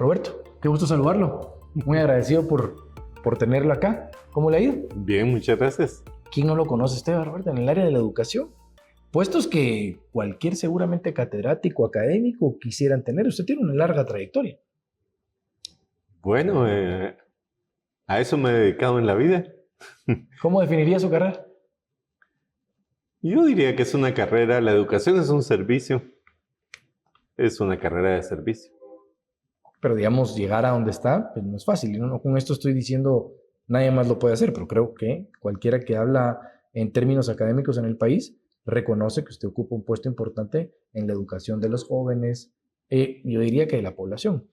Roberto, qué gusto saludarlo. Muy agradecido por tenerlo acá. ¿Cómo le ha ido? Bien, muchas gracias. ¿Quién no lo conoce usted, Roberto, en el área de la educación? Puestos que cualquier seguramente catedrático académico quisieran tener. Usted tiene una larga trayectoria. Bueno, a eso me he dedicado en la vida. ¿Cómo definiría su carrera? Yo diría que es una carrera, la educación es un servicio, es una carrera de servicio. Pero digamos, llegar a donde está, pues no es fácil. Y no con esto estoy diciendo nadie más lo puede hacer, pero creo que cualquiera que habla en términos académicos en el país reconoce que usted ocupa un puesto importante en la educación de los jóvenes, yo diría que de la población.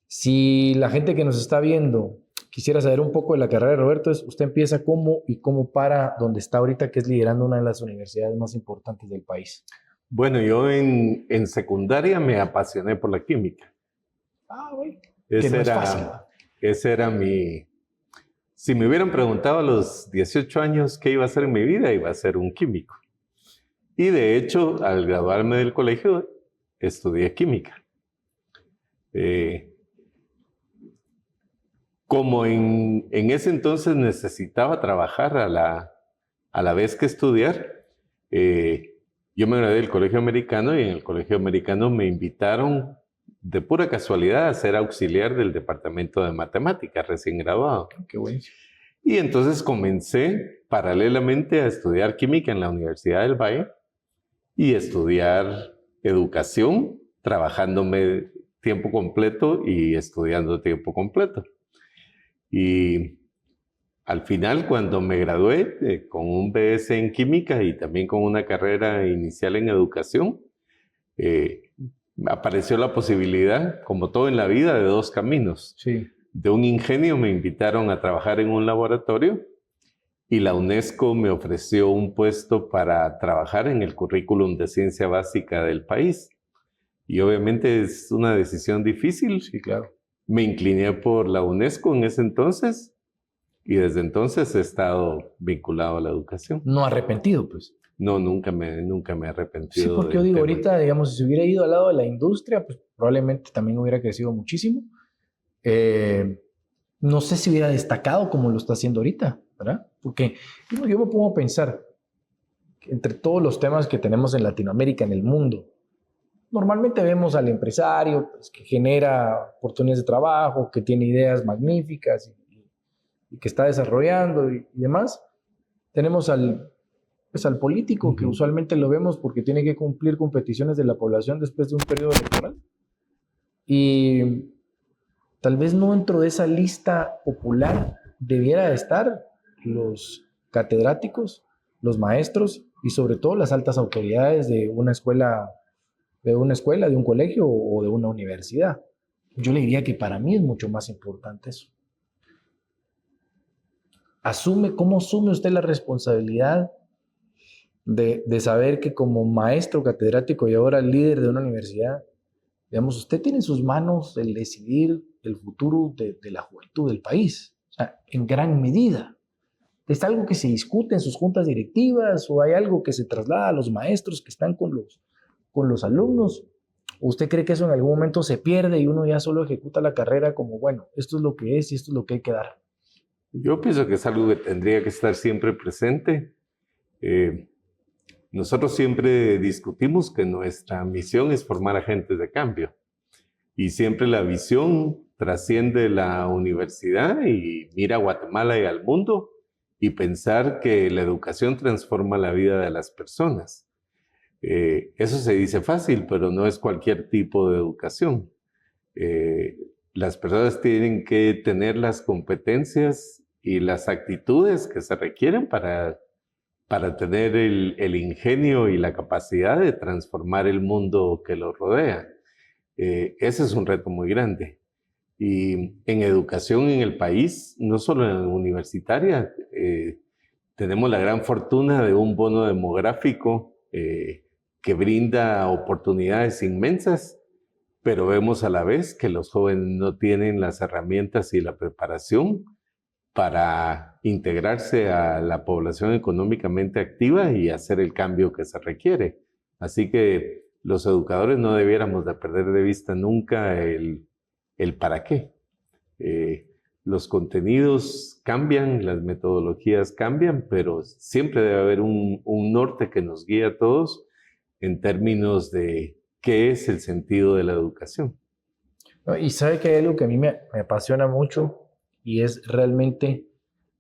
Si la gente que nos está viendo quisiera saber un poco de la carrera de Roberto, usted empieza cómo y cómo para donde está ahorita, que es liderando una de las universidades más importantes del país. Bueno, yo en secundaria me apasioné por la química. Güey, que no es fácil. Ese era mi... Si me hubieran preguntado a los 18 años qué iba a hacer en mi vida, iba a ser un químico. Y de hecho, al graduarme del colegio, estudié química. Como en ese entonces necesitaba trabajar a la vez que estudiar, yo me gradué del colegio americano y en el colegio americano me invitaron de pura casualidad a ser auxiliar del departamento de matemáticas, recién graduado. Qué bueno. Y entonces comencé paralelamente a estudiar química en la Universidad del Valle y estudiar educación, trabajándome tiempo completo y estudiando tiempo completo. Y al final, cuando me gradué con un BS en química y también con una carrera inicial en educación, apareció la posibilidad, como todo en la vida, de dos caminos. Sí. De un ingenio me invitaron a trabajar en un laboratorio y la UNESCO me ofreció un puesto para trabajar en el currículum de ciencia básica del país. Y obviamente es una decisión difícil. Sí, claro. Me incliné por la UNESCO en ese entonces y desde entonces he estado vinculado a la educación. No arrepentido, pues. No, nunca me he arrepentido. Sí, porque yo digo, ahorita, digamos, si se hubiera ido al lado de la industria, pues probablemente también hubiera crecido muchísimo. No sé si hubiera destacado como lo está haciendo ahorita, ¿verdad? Porque yo me pongo a pensar, que entre todos los temas que tenemos en Latinoamérica, en el mundo, normalmente vemos al empresario pues, que genera oportunidades de trabajo, que tiene ideas magníficas y que está desarrollando y demás. Tenemos al político, que usualmente lo vemos porque tiene que cumplir con peticiones de la población después de un periodo electoral. Y tal vez no dentro de esa lista popular debiera de estar los catedráticos, los maestros y sobre todo las altas autoridades de una escuela, de un colegio o de una universidad. Yo le diría que para mí es mucho más importante eso. ¿Cómo asume usted la responsabilidad de saber que como maestro catedrático y ahora líder de una universidad, digamos, usted tiene en sus manos el decidir el futuro de la juventud del país? O sea, en gran medida. ¿Es algo que se discute en sus juntas directivas o hay algo que se traslada a los maestros que están con los alumnos? ¿O usted cree que eso en algún momento se pierde y uno ya solo ejecuta la carrera como, bueno, esto es lo que es y esto es lo que hay que dar? Yo pienso que es algo que tendría que estar siempre presente. Nosotros siempre discutimos que nuestra misión es formar agentes de cambio. Y siempre la visión trasciende la universidad y mira a Guatemala y al mundo y pensar que la educación transforma la vida de las personas. Eso se dice fácil, pero no es cualquier tipo de educación. Las personas tienen que tener las competencias y las actitudes que se requieren para tener el ingenio y la capacidad de transformar el mundo que los rodea. Ese es un reto muy grande. Y en educación en el país, no solo en la universitaria, tenemos la gran fortuna de un bono demográfico que brinda oportunidades inmensas, pero vemos a la vez que los jóvenes no tienen las herramientas y la preparación para integrarse a la población económicamente activa y hacer el cambio que se requiere. Así que los educadores no debiéramos de perder de vista nunca el el para qué. Los contenidos cambian, las metodologías cambian, pero siempre debe haber un norte que nos guíe a todos en términos de qué es el sentido de la educación. Y sabe que hay algo que a mí me apasiona mucho y es realmente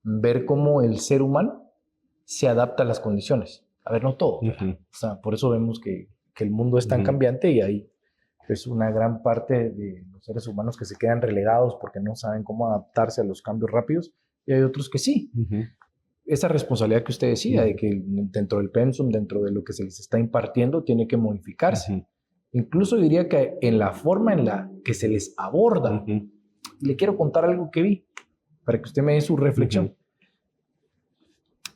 ver cómo el ser humano se adapta a las condiciones. A ver, no todo. O sea, por eso vemos que el mundo es tan cambiante y hay pues, una gran parte de los seres humanos que se quedan relegados porque no saben cómo adaptarse a los cambios rápidos y hay otros que sí. Esa responsabilidad que usted decía de que dentro del pensum, dentro de lo que se les está impartiendo, tiene que modificarse. Incluso diría que en la forma en la que se les aborda. Le quiero contar algo que vi para que usted me dé su reflexión.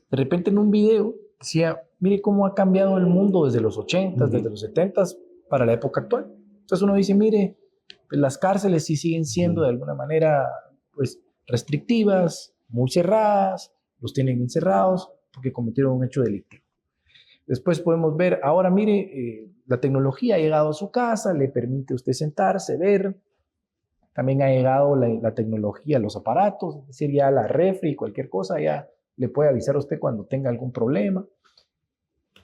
De repente en un video decía, mire cómo ha cambiado el mundo desde los 80s, desde los 70s para la época actual. Entonces uno dice, mire, pues las cárceles sí siguen siendo de alguna manera pues, restrictivas, muy cerradas, los tienen encerrados porque cometieron un hecho delictivo. Después podemos ver, ahora mire, la tecnología ha llegado a su casa, le permite a usted sentarse, ver. También ha llegado la tecnología, los aparatos, es decir, ya la refri, cualquier cosa, ya le puede avisar a usted cuando tenga algún problema.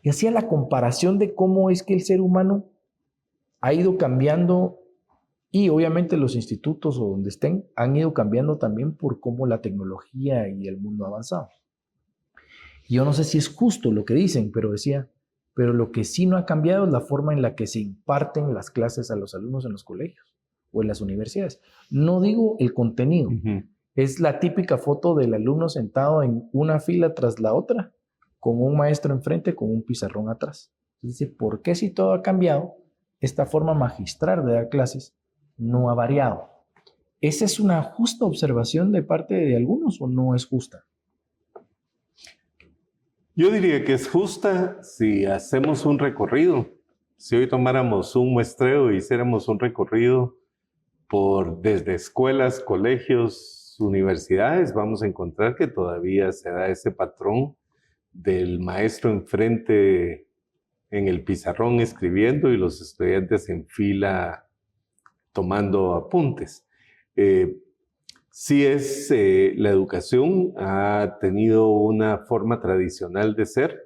Y hacía la comparación de cómo es que el ser humano ha ido cambiando y obviamente los institutos o donde estén han ido cambiando también por cómo la tecnología y el mundo ha avanzado. Y yo no sé si es justo lo que dicen, pero decía, pero lo que sí no ha cambiado es la forma en la que se imparten las clases a los alumnos en los colegios o en las universidades. No digo el contenido, es la típica foto del alumno sentado en una fila tras la otra, con un maestro enfrente, con un pizarrón atrás. Entonces dice, ¿por qué si todo ha cambiado, esta forma magistral de dar clases no ha variado? ¿Esa es una justa observación de parte de algunos o no es justa? Yo diría que es justa si hacemos un recorrido. Si hoy tomáramos un muestreo y hiciéramos un recorrido desde escuelas, colegios, universidades, vamos a encontrar que todavía se da ese patrón del maestro enfrente en el pizarrón escribiendo y los estudiantes en fila tomando apuntes. Sí es, la educación ha tenido una forma tradicional de ser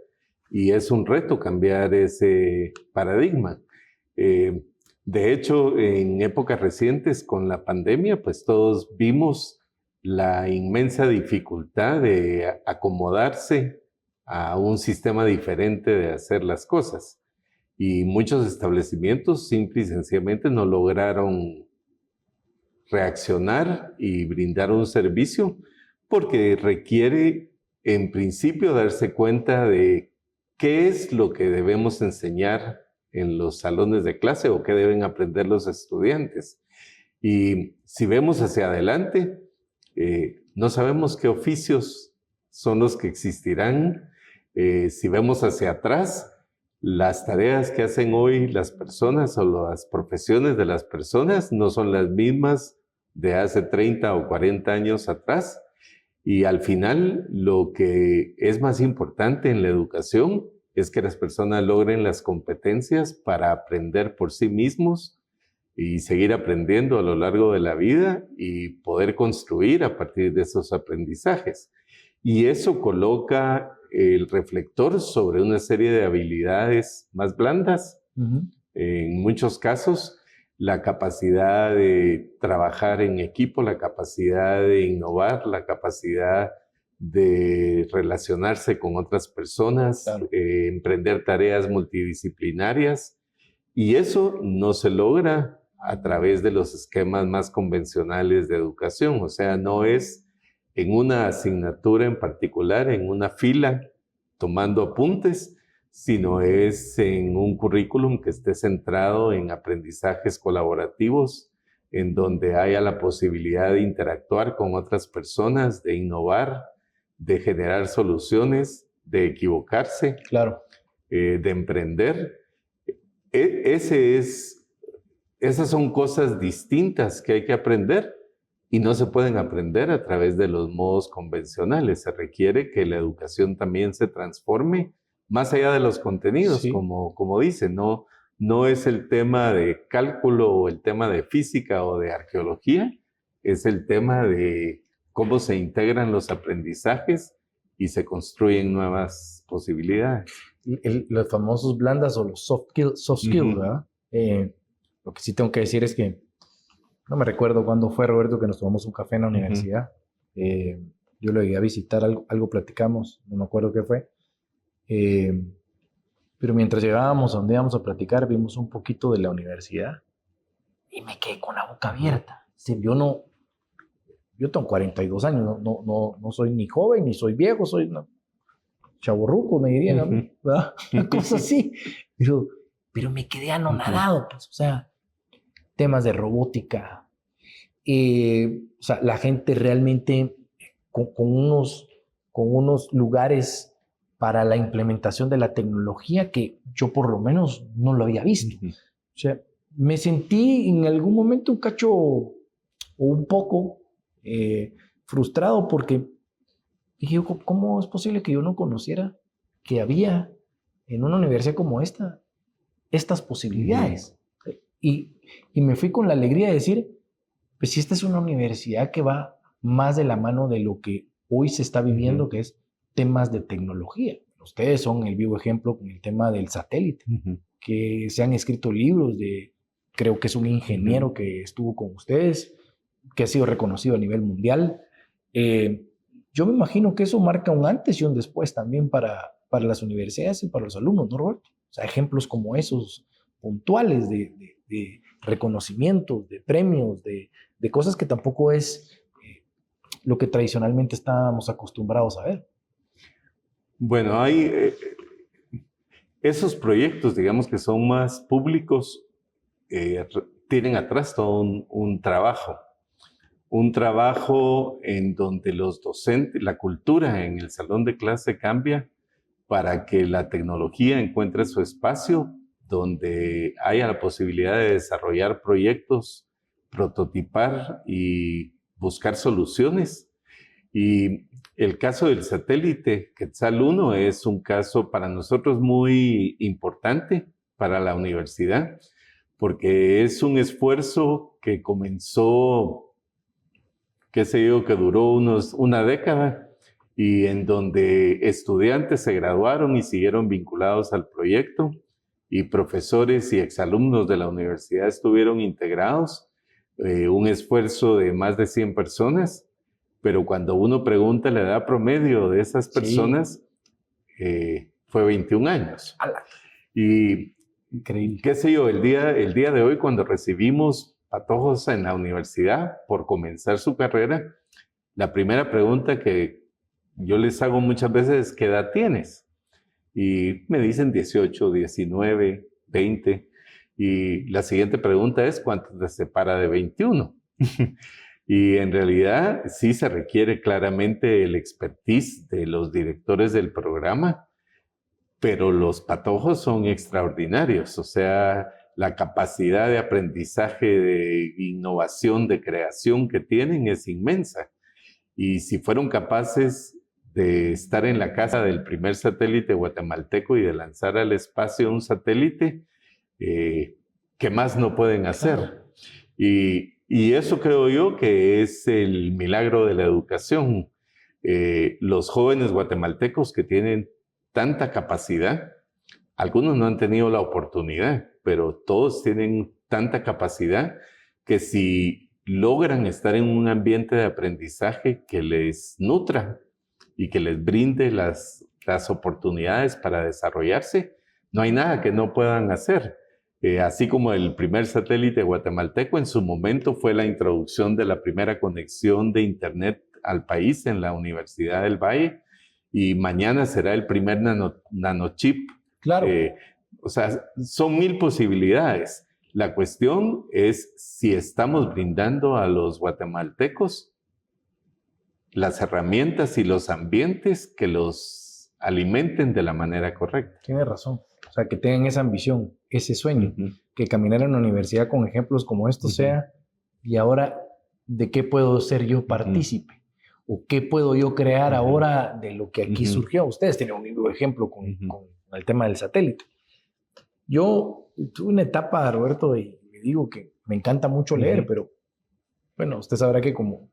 y es un reto cambiar ese paradigma. De hecho, en épocas recientes con la pandemia, pues todos vimos la inmensa dificultad de acomodarse a un sistema diferente de hacer las cosas. Y muchos establecimientos simple y sencillamente no lograron reaccionar y brindar un servicio porque requiere en principio darse cuenta de qué es lo que debemos enseñar en los salones de clase o qué deben aprender los estudiantes. Y si vemos hacia adelante, no sabemos qué oficios son los que existirán. Si vemos hacia atrás, las tareas que hacen hoy las personas o las profesiones de las personas no son las mismas de hace 30 o 40 años atrás. Y al final, lo que es más importante en la educación es que las personas logren las competencias para aprender por sí mismos y seguir aprendiendo a lo largo de la vida y poder construir a partir de esos aprendizajes. Y eso coloca el reflector sobre una serie de habilidades más blandas. En muchos casos, la capacidad de trabajar en equipo, la capacidad de innovar, la capacidad de relacionarse con otras personas, Claro. Emprender tareas multidisciplinarias. Y eso no se logra a través de los esquemas más convencionales de educación. O sea, no es en una asignatura en particular, en una fila, tomando apuntes, sino es en un currículum que esté centrado en aprendizajes colaborativos, en donde haya la posibilidad de interactuar con otras personas, de innovar, de generar soluciones, de equivocarse, Claro. de emprender. Esas son cosas distintas que hay que aprender y no se pueden aprender a través de los modos convencionales. Se requiere que la educación también se transforme más allá de los contenidos, Sí. como dicen, no no es el tema de cálculo o el tema de física o de arqueología, es el tema de cómo se integran los aprendizajes y se construyen nuevas posibilidades. Los famosos blandas o los soft skills, ¿verdad? Lo que sí tengo que decir es que no me recuerdo cuándo fue, Roberto, que nos tomamos un café en la universidad. Yo lo llegué a visitar, algo platicamos, no me acuerdo qué fue. Pero mientras llegábamos a donde íbamos a platicar, vimos un poquito de la universidad y me quedé con la boca abierta. Yo tengo 42 años, no soy ni joven ni soy viejo, soy chavorruco, me dirían a mí, ¿verdad? Una cosa así. Pero me quedé anonadado, pues, o sea, temas de robótica. O sea, la gente realmente con unos lugares para la implementación de la tecnología que yo por lo menos no lo había visto. O sea, me sentí en algún momento un cacho o un poco frustrado porque dije, ¿cómo es posible que yo no conociera que había en una universidad como estas posibilidades? Y me fui con la alegría de decir, pues si esta es una universidad que va más de la mano de lo que hoy se está viviendo, que es temas de tecnología. Ustedes son el vivo ejemplo con el tema del satélite, que se han escrito libros creo que es un ingeniero que estuvo con ustedes, que ha sido reconocido a nivel mundial. Yo me imagino que eso marca un antes y un después también para las universidades y para los alumnos, ¿no, Roberto? O sea, ejemplos como esos puntuales de reconocimientos, de premios, de cosas que tampoco es lo que tradicionalmente estábamos acostumbrados a ver. Bueno, hay esos proyectos, digamos que son más públicos, tienen atrás todo un trabajo en donde los docentes, la cultura en el salón de clase cambia para que la tecnología encuentre su espacio, donde haya la posibilidad de desarrollar proyectos, prototipar y buscar soluciones. Y el caso del satélite Quetzal 1 es un caso para nosotros muy importante para la universidad, porque es un esfuerzo que comenzó, qué sé yo, que duró una década y en donde estudiantes se graduaron y siguieron vinculados al proyecto y profesores y exalumnos de la universidad estuvieron integrados, un esfuerzo de más de 100 personas. Pero cuando uno pregunta la edad promedio de esas personas, fue 21 años. Y increíble. Qué sé yo, el día de hoy cuando recibimos patojos en la universidad por comenzar su carrera, la primera pregunta que yo les hago muchas veces es ¿qué edad tienes? Y me dicen 18, 19, 20. Y la siguiente pregunta es ¿cuánto te separa de 21? Y en realidad sí se requiere claramente el expertise de los directores del programa, pero los patojos son extraordinarios. O sea, la capacidad de aprendizaje, de innovación, de creación que tienen es inmensa. Y si fueron capaces de estar en la casa del primer satélite guatemalteco y de lanzar al espacio un satélite, ¿qué más no pueden hacer? Claro. Y eso creo yo que es el milagro de la educación. Los jóvenes guatemaltecos que tienen tanta capacidad, algunos no han tenido la oportunidad, pero todos tienen tanta capacidad que si logran estar en un ambiente de aprendizaje que les nutra y que les brinde las oportunidades para desarrollarse, no hay nada que no puedan hacer. Así como el primer satélite guatemalteco en su momento fue la introducción de la primera conexión de internet al país en la Universidad del Valle y mañana será el primer nanochip. Claro. O sea, son 1000 posibilidades. La cuestión es si estamos brindando a los guatemaltecos las herramientas y los ambientes que los alimenten de la manera correcta. Tiene razón. O sea, que tengan esa ambición, ese sueño, que caminar en la universidad con ejemplos como estos sea, y ahora, ¿de qué puedo ser yo partícipe? ¿O qué puedo yo crear ahora de lo que aquí surgió? Ustedes tienen un mismo ejemplo con el tema del satélite. Yo tuve una etapa, Roberto, y le digo que me encanta mucho leer, pero bueno, usted sabrá que como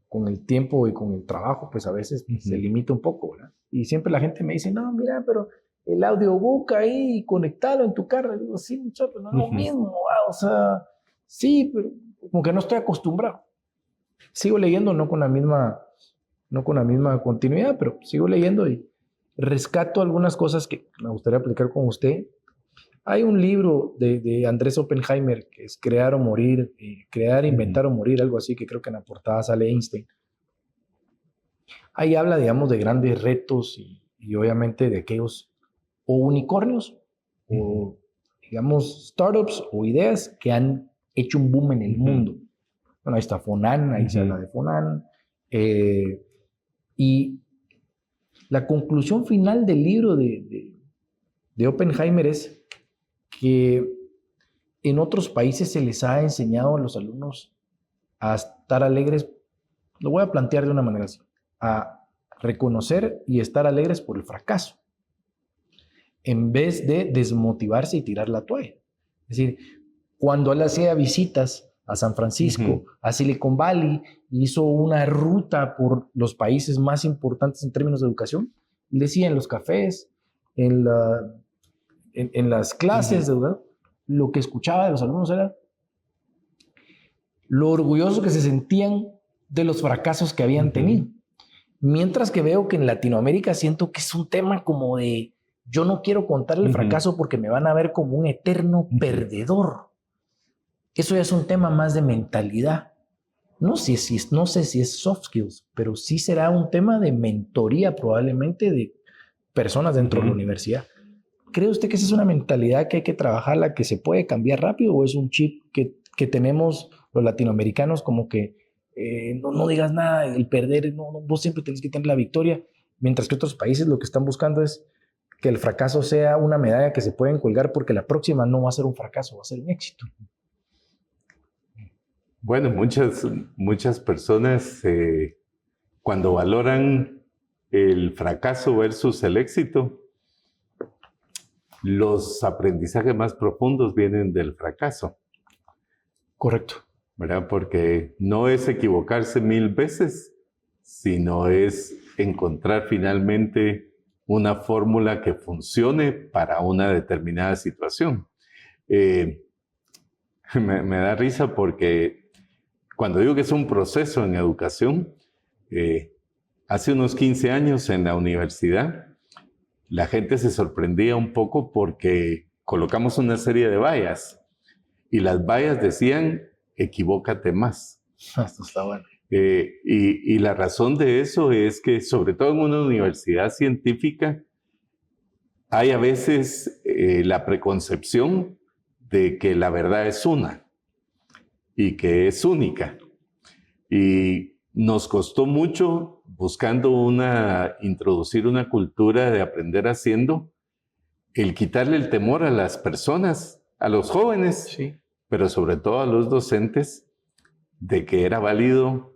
con el tiempo y con el trabajo, pues a veces se limita un poco, ¿verdad? Y siempre la gente me dice, no, mira, pero el audiobook ahí, conectalo en tu carro. Y digo, sí, muchachos, no es lo mismo, o sea, sí, pero como que no estoy acostumbrado. Sigo leyendo, no con la misma continuidad, pero sigo leyendo y rescato algunas cosas que me gustaría aplicar con usted. Hay un libro de Andrés Oppenheimer que es Crear o Morir, Crear, Inventar o Morir, algo así, que creo que en la portada sale Einstein. Ahí habla, digamos, de grandes retos y obviamente de aquellos o unicornios o, digamos, startups o ideas que han hecho un boom en el mundo. Bueno, ahí está Fonan, ahí se habla de Fonan. Y la conclusión final del libro de Oppenheimer es que en otros países se les ha enseñado a los alumnos a estar alegres, lo voy a plantear de una manera así, a reconocer y estar alegres por el fracaso, en vez de desmotivarse y tirar la toalla. Es decir, cuando él hacía visitas a San Francisco, a Silicon Valley, hizo una ruta por los países más importantes en términos de educación, él decía en los cafés, en las clases, ¿verdad? Lo que escuchaba de los alumnos era lo orgullosos que se sentían de los fracasos que habían tenido. Mientras que veo que en Latinoamérica siento que es un tema como de yo no quiero contar el fracaso porque me van a ver como un eterno perdedor. Eso ya es un tema más de mentalidad. No sé si es soft skills, pero sí será un tema de mentoría probablemente de personas dentro de la universidad. ¿Cree usted que esa es una mentalidad que hay que trabajarla, que se puede cambiar rápido, o es un chip que tenemos los latinoamericanos como que no digas nada, el perder, vos siempre tenés que tener la victoria, mientras que otros países lo que están buscando es que el fracaso sea una medalla que se pueden colgar porque la próxima no va a ser un fracaso, va a ser un éxito? Bueno, muchas personas cuando valoran el fracaso versus el éxito, los aprendizajes más profundos vienen del fracaso. Correcto. ¿Verdad? Porque no es equivocarse 1000 veces, sino es encontrar finalmente una fórmula que funcione para una determinada situación. Me da risa porque cuando digo que es un proceso en educación, hace unos 15 años en la universidad, la gente se sorprendía un poco porque colocamos una serie de vallas y las vallas decían, equivócate más. Esto está bueno. Y la razón de eso es que, sobre todo en una universidad científica, hay a veces la preconcepción de que la verdad es una y que es única. Y nos costó mucho buscando introducir una cultura de aprender haciendo, el quitarle el temor a las personas, a los jóvenes, Sí. pero sobre todo a los docentes, de que era válido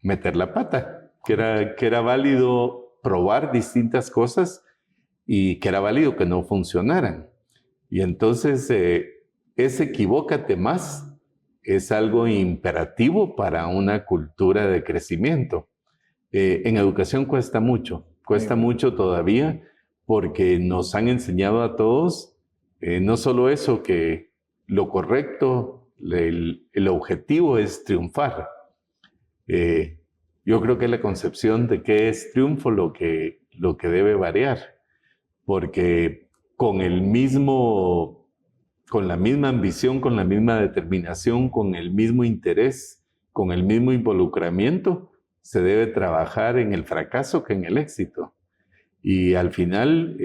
meter la pata, que era válido probar distintas cosas y que era válido que no funcionaran. Y entonces ese equivócate más es algo imperativo para una cultura de crecimiento. En educación cuesta mucho todavía, porque nos han enseñado a todos, no solo eso, que lo correcto, el objetivo es triunfar. Yo creo que es la concepción de qué es triunfo lo que debe variar, porque con la misma ambición, con la misma determinación, con el mismo interés, con el mismo involucramiento, se debe trabajar en el fracaso que en el éxito. Y al final,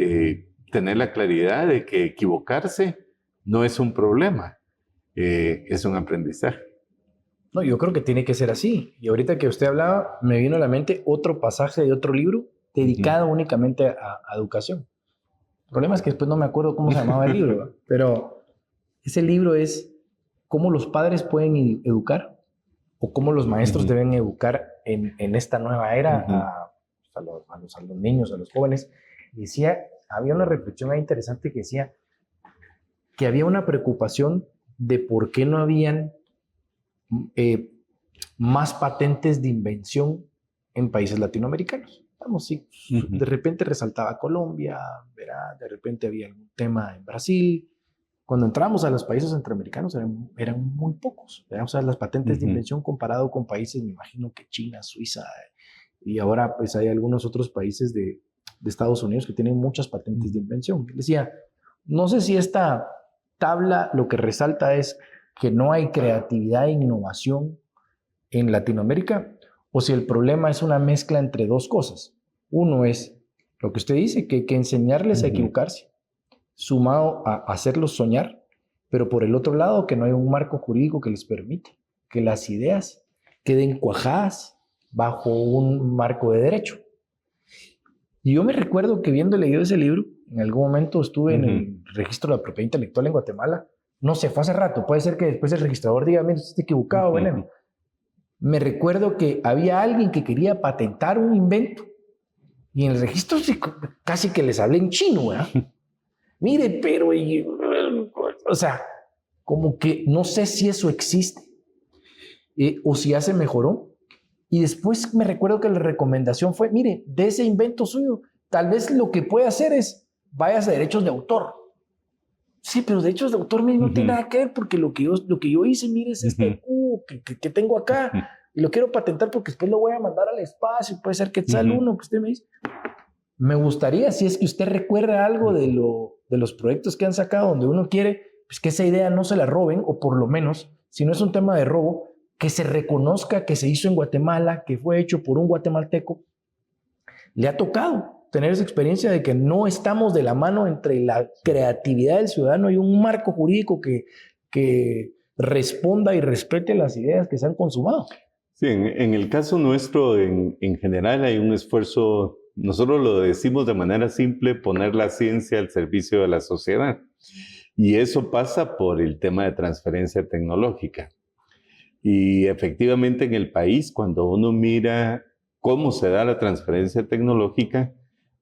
tener la claridad de que equivocarse no es un problema, es un aprendizaje. No, yo creo que tiene que ser así. Y ahorita que usted hablaba, me vino a la mente otro pasaje de otro libro dedicado únicamente a educación. El problema es que después no me acuerdo cómo se llamaba el libro, ¿verdad? Pero ese libro es cómo los padres pueden educar o cómo los maestros deben educar en esta nueva era a los niños, a los jóvenes. Y había una reflexión ahí interesante que decía que había una preocupación de por qué no habían más patentes de invención en países latinoamericanos. Vamos, sí, de repente resaltaba Colombia, ¿verdad? De repente había algún tema en Brasil. Cuando entramos a los países centroamericanos eran muy pocos, ¿verdad? O sea, las patentes de invención comparado con países, me imagino que China, Suiza, y ahora pues hay algunos otros países de Estados Unidos que tienen muchas patentes de invención. Decía, no sé si esta tabla lo que resalta es que no hay creatividad e innovación en Latinoamérica, o si el problema es una mezcla entre dos cosas. Uno es lo que usted dice, que hay que enseñarles a equivocarse, sumado a hacerlos soñar, pero por el otro lado que no hay un marco jurídico que les permita que las ideas queden cuajadas bajo un marco de derecho. Y yo me recuerdo que habiendo leído ese libro, en algún momento estuve en el registro de la propiedad intelectual en Guatemala, no sé, fue hace rato, puede ser que después el registrador diga, mira, usted está equivocado, veneno. Me recuerdo que había alguien que quería patentar un invento y en el registro casi que les hablé en chino, ¿verdad? Mire, pero, o sea, como que no sé si eso existe o si ya se mejoró. Y después me recuerdo que la recomendación fue, mire, de ese invento suyo, tal vez lo que puede hacer es, váyase a derechos de autor. Sí, pero derechos de autor no tiene nada que ver porque lo que yo hice, mire, es este que tengo acá y lo quiero patentar porque después lo voy a mandar al espacio, puede ser que sale uno que usted me dice. Me gustaría, si es que usted recuerda algo de los proyectos que han sacado donde uno quiere, pues que esa idea no se la roben, o por lo menos, si no es un tema de robo, que se reconozca que se hizo en Guatemala, que fue hecho por un guatemalteco. Le ha tocado tener esa experiencia de que no estamos de la mano entre la creatividad del ciudadano y un marco jurídico que responda y respete las ideas que se han consumado. Sí, en el caso nuestro, en general hay un esfuerzo, nosotros lo decimos de manera simple, poner la ciencia al servicio de la sociedad. Y eso pasa por el tema de transferencia tecnológica. Y efectivamente en el país, cuando uno mira cómo se da la transferencia tecnológica,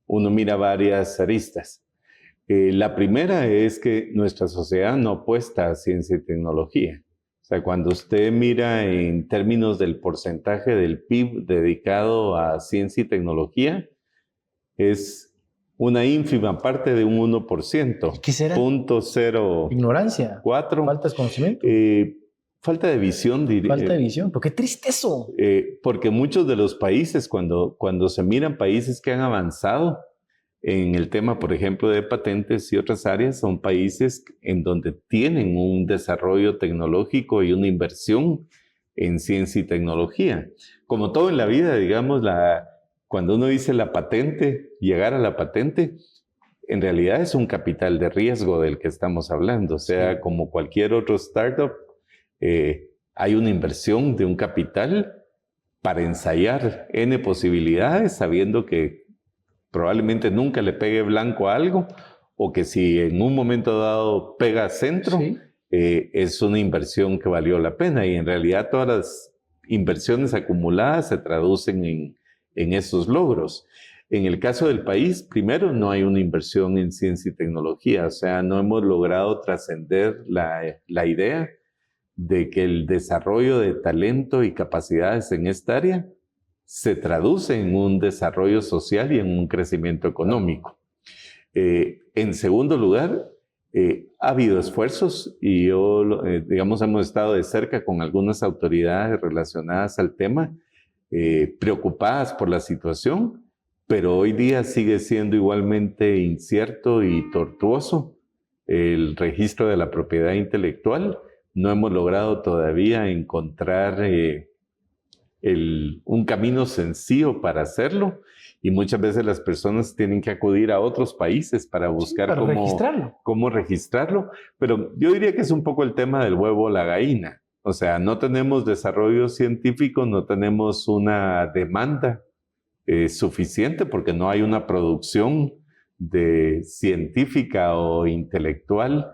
uno mira varias aristas. La primera es que nuestra sociedad no apuesta a ciencia y tecnología. O sea, cuando usted mira en términos del porcentaje del PIB dedicado a ciencia y tecnología, es una ínfima parte de un 1%. ¿Qué será? 0.04. Ignorancia. Falta de conocimiento. Falta de visión, diría. Falta de visión. ¿Pero qué triste eso? Porque muchos de los países, cuando se miran países que han avanzado en el tema, por ejemplo, de patentes y otras áreas, son países en donde tienen un desarrollo tecnológico y una inversión en ciencia y tecnología. Como todo en la vida, digamos, cuando uno dice la patente, llegar a la patente, en realidad es un capital de riesgo del que estamos hablando. O sea, sí, como cualquier otro startup, hay una inversión de un capital para ensayar N posibilidades, sabiendo que probablemente nunca le pegue blanco a algo, o que si en un momento dado pega centro, sí, es una inversión que valió la pena. Y en realidad todas las inversiones acumuladas se traducen en esos logros. En el caso del país, primero, no hay una inversión en ciencia y tecnología. O sea, no hemos logrado trascender la idea de que el desarrollo de talento y capacidades en esta área se traduce en un desarrollo social y en un crecimiento económico. En segundo lugar, ha habido esfuerzos y yo, digamos, hemos estado de cerca con algunas autoridades relacionadas al tema, preocupadas por la situación, pero hoy día sigue siendo igualmente incierto y tortuoso el registro de la propiedad intelectual. No hemos logrado todavía encontrar un camino sencillo para hacerlo, y muchas veces las personas tienen que acudir a otros países para buscar cómo registrarlo. Pero yo diría que es un poco el tema del huevo o la gallina. O sea, no tenemos desarrollo científico, no tenemos una demanda suficiente porque no hay una producción científica o intelectual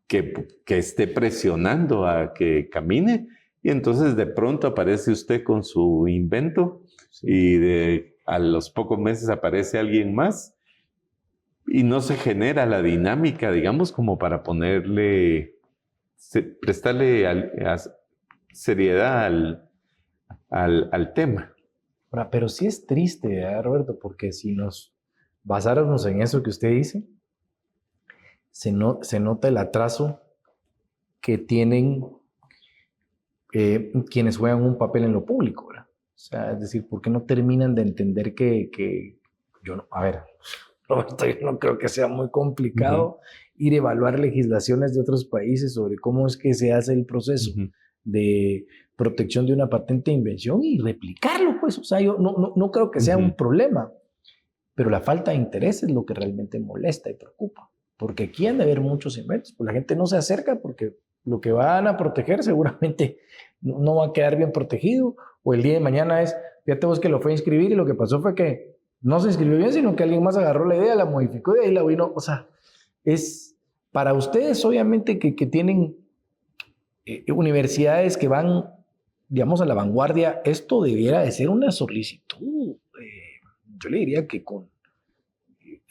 que esté presionando a que camine, y entonces de pronto aparece usted con su invento, sí, y a los pocos meses aparece alguien más y no se genera la dinámica, digamos, como para prestarle seriedad al tema. Ahora, pero sí es triste, ¿verdad, Roberto? Porque si nos basáramos en eso que usted dice, se nota el atraso que tienen quienes juegan un papel en lo público, ¿verdad? O sea, es decir, ¿por qué no terminan de entender que yo no, a ver, Roberto, yo no creo que sea muy complicado ir a evaluar legislaciones de otros países sobre cómo es que se hace el proceso de protección de una patente de invención y replicarlo, pues. O sea, yo no creo que sea un problema, pero la falta de interés es lo que realmente molesta y preocupa, porque aquí han de haber muchos inventos, pues la gente no se acerca porque lo que van a proteger seguramente no va a quedar bien protegido, o el día de mañana es, fíjate vos que lo fue a inscribir y lo que pasó fue que no se inscribió bien, sino que alguien más agarró la idea, la modificó y ahí la vino. O sea, es para ustedes obviamente que tienen universidades que van, digamos, a la vanguardia, esto debiera de ser una solicitud. Yo le diría que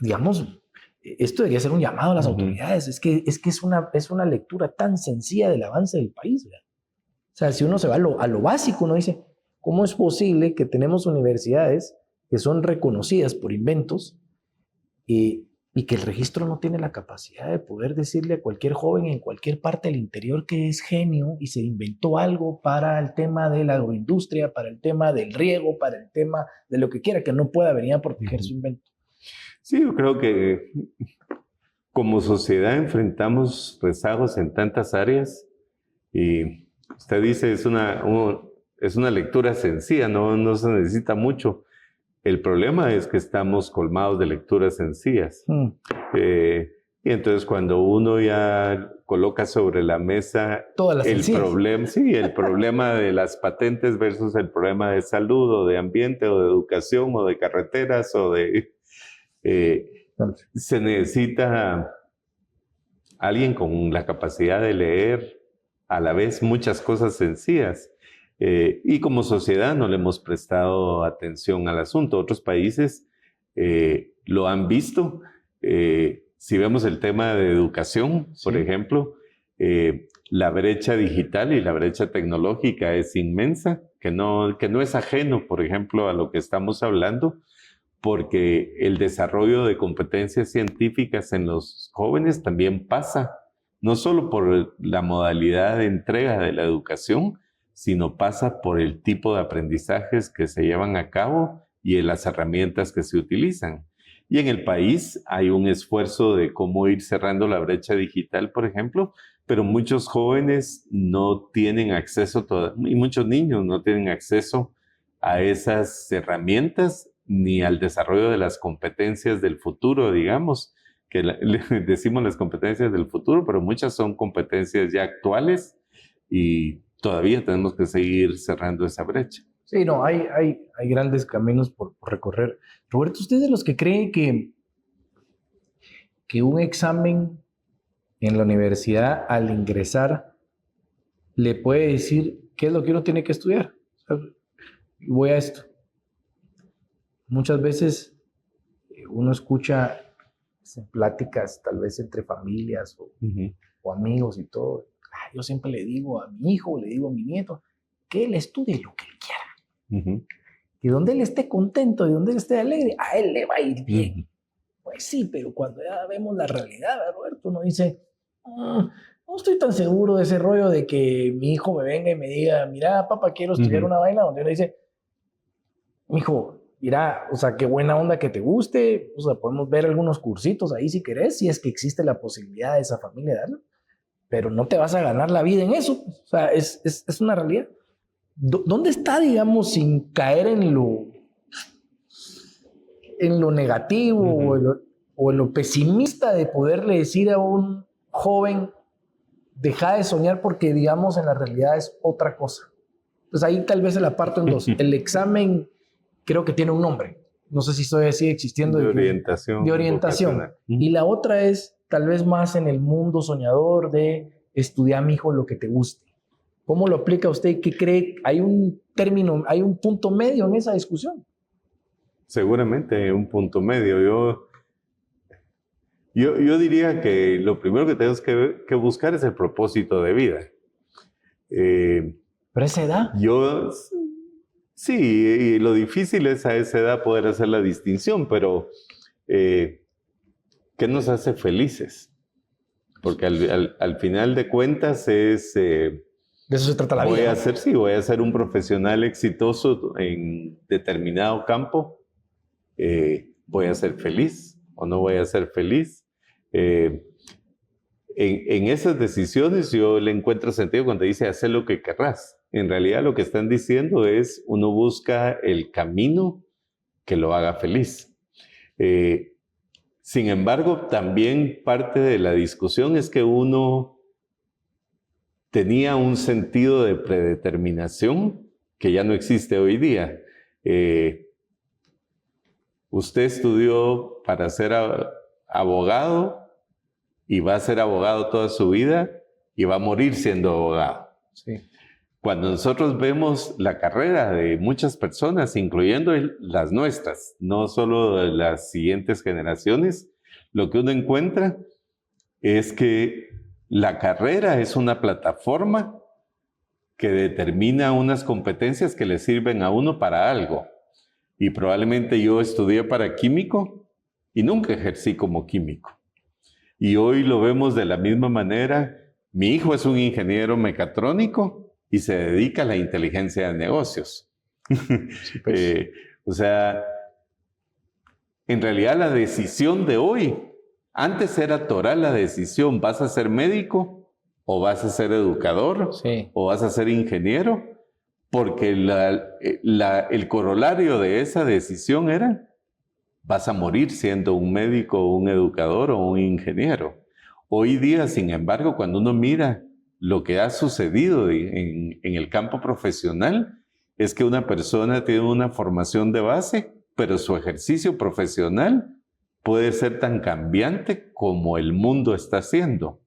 digamos, esto debería ser un llamado a las autoridades. Es que es una lectura tan sencilla del avance del país, ¿verdad? O sea, si uno se va a lo básico, uno dice, ¿cómo es posible que tenemos universidades que son reconocidas por inventos y que el registro no tiene la capacidad de poder decirle a cualquier joven en cualquier parte del interior que es genio y se inventó algo para el tema de la agroindustria, para el tema del riego, para el tema de lo que quiera, que no pueda venir a proteger su invento? Sí, yo creo que como sociedad enfrentamos rezagos en tantas áreas y usted dice es una lectura sencilla, no se necesita mucho. El problema es que estamos colmados de lecturas sencillas. Y entonces cuando uno ya coloca sobre la mesa el problema de las patentes versus el problema de salud o de ambiente o de educación o de carreteras o de... se necesita alguien con la capacidad de leer a la vez muchas cosas sencillas. Y como sociedad no le hemos prestado atención al asunto. Otros países lo han visto. Si vemos el tema de educación, por ejemplo, la brecha digital y la brecha tecnológica es inmensa, que no es ajeno, por ejemplo, a lo que estamos hablando, porque el desarrollo de competencias científicas en los jóvenes también pasa, no solo por la modalidad de entrega de la educación, sino pasa por el tipo de aprendizajes que se llevan a cabo y en las herramientas que se utilizan. Y en el país hay un esfuerzo de cómo ir cerrando la brecha digital, por ejemplo, pero muchos jóvenes no tienen acceso, y muchos niños no tienen acceso a esas herramientas ni al desarrollo de las competencias del futuro, digamos, que decimos las competencias del futuro, pero muchas son competencias ya actuales y todavía tenemos que seguir cerrando esa brecha. Sí, no, hay grandes caminos por recorrer. Roberto, ¿usted es de los que cree que un examen en la universidad al ingresar le puede decir qué es lo que uno tiene que estudiar? O sea, voy a esto. Muchas veces uno escucha pláticas tal vez entre familias o amigos y todo. Yo siempre le digo a mi hijo, le digo a mi nieto, que él estudie lo que él quiera. Y donde él esté contento y donde él esté alegre, a él le va a ir bien. Pues sí, pero cuando ya vemos la realidad, ¿verdad, Roberto? Uno dice, no estoy tan seguro de ese rollo de que mi hijo me venga y me diga, mira, papá, quiero estudiar una vaina, donde uno dice, mijo, mira, o sea, qué buena onda que te guste, o sea, podemos ver algunos cursitos ahí si querés, si es que existe la posibilidad de esa familia de darlo. Pero no te vas a ganar la vida en eso. O sea, es una realidad. ¿Dónde está, digamos, sin caer en lo negativo o en lo pesimista de poderle decir a un joven, deja de soñar porque, digamos, en la realidad es otra cosa? Entonces ahí tal vez se la parto en dos. El examen creo que tiene un nombre. No sé si sigue existiendo. De orientación. De orientación. Y la otra es tal vez más en el mundo soñador de estudiar, mijo, lo que te guste. ¿Cómo lo aplica usted? ¿Qué cree? ¿Hay un término, hay un punto medio en esa discusión? Seguramente un punto medio. Yo diría que lo primero que tenemos que buscar es el propósito de vida. ¿Pero a esa edad? Sí, y lo difícil es a esa edad poder hacer la distinción, pero ¿qué nos hace felices? Porque al final de cuentas es... De eso se trata la vida, ¿no? Voy a ser un profesional exitoso en determinado campo. Voy a ser feliz o no voy a ser feliz. En esas decisiones yo le encuentro sentido cuando dice hacer lo que querrás. En realidad lo que están diciendo es uno busca el camino que lo haga feliz. Sin embargo, también parte de la discusión es que uno tenía un sentido de predeterminación que ya no existe hoy día. Usted estudió para ser abogado y va a ser abogado toda su vida y va a morir siendo abogado. Sí. Cuando nosotros vemos la carrera de muchas personas, incluyendo las nuestras, no solo de las siguientes generaciones, lo que uno encuentra es que la carrera es una plataforma que determina unas competencias que le sirven a uno para algo. Y probablemente yo estudié para químico y nunca ejercí como químico. Y hoy lo vemos de la misma manera. Mi hijo es un ingeniero mecatrónico y se dedica a la inteligencia de negocios. Sí, pues. O sea, en realidad la decisión de hoy, antes era toral la decisión, ¿vas a ser médico o vas a ser educador Sí. o vas a ser ingeniero? Porque el corolario de esa decisión era, vas a morir siendo un médico, un educador o un ingeniero. Hoy día, sin embargo, cuando uno mira lo que ha sucedido en el campo profesional, es que una persona tiene una formación de base, pero su ejercicio profesional puede ser tan cambiante como el mundo está haciendo.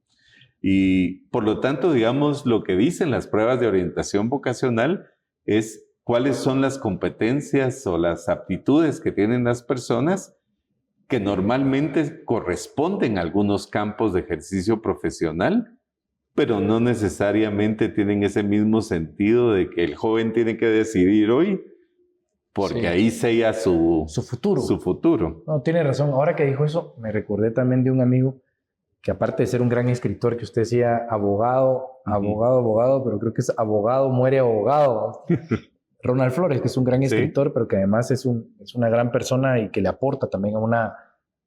Y por lo tanto, digamos, lo que dicen las pruebas de orientación vocacional es cuáles son las competencias o las aptitudes que tienen las personas que normalmente corresponden a algunos campos de ejercicio profesional, pero no necesariamente tienen ese mismo sentido de que el joven tiene que decidir hoy, porque Sí. ahí sella su futuro. Su futuro. No, tiene razón. Ahora que dijo eso, me recordé también de un amigo que aparte de ser un gran escritor, que usted decía abogado, pero creo que es abogado muere abogado. Ronald Flores, que es un gran escritor, pero que además es una gran persona y que le aporta también